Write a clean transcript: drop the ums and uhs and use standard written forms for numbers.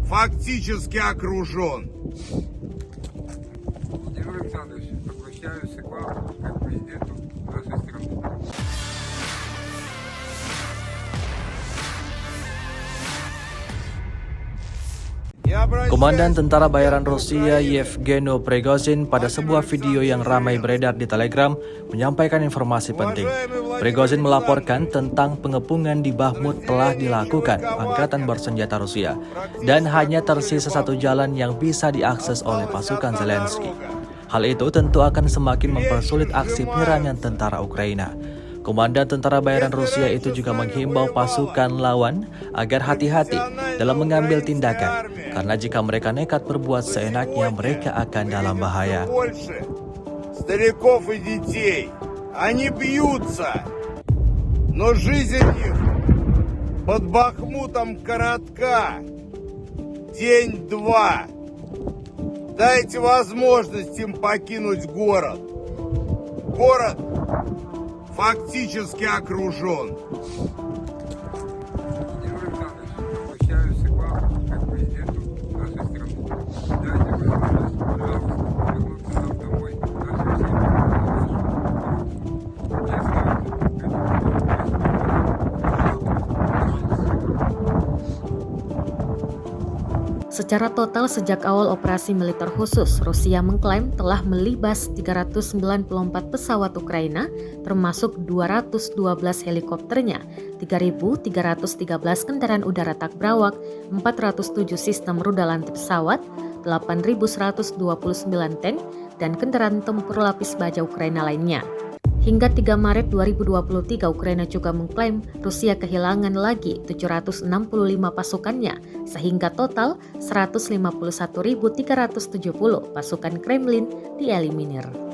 фактически окружен. Владимир Александрович, обращаюсь к вам, как к президенту нашей страны. Komandan Tentara Bayaran Rusia Yevgeny Prigozhin pada sebuah video yang ramai beredar di Telegram menyampaikan informasi penting. Prigozhin melaporkan tentang pengepungan di Bakhmut telah dilakukan angkatan bersenjata Rusia dan hanya tersisa satu jalan yang bisa diakses oleh pasukan Zelensky. Hal itu tentu akan semakin mempersulit aksi penyerangan tentara Ukraina. Komandan Tentara Bayaran Rusia itu juga menghimbau pasukan lawan agar hati-hati dalam mengambil tindakan, karena jika mereka nekat berbuat seenaknya, mereka akan dalam bahaya. Стариков и детей. Они бьются, но жизнь их под Бахмутом коротка. День-два. Дайте возможность им покинуть город. Город фактически окружен. Владимир Александрович, обращаюсь к вам, как к президенту нашей страны. Дайте возможность, пожалуйста, вернуться нам домой, нашим семьям, не оставьте Secara total sejak awal operasi militer khusus, Rusia mengklaim telah melibas 394 pesawat Ukraina, termasuk 212 helikopternya, 3.313 kendaraan udara tak berawak, 407 sistem rudal anti pesawat, 8.129 tank, dan kendaraan tempur lapis baja Ukraina lainnya. Hingga 3 Maret 2023, Ukraina juga mengklaim Rusia kehilangan lagi 765 pasukannya, sehingga total 151.370 pasukan Kremlin dieliminir.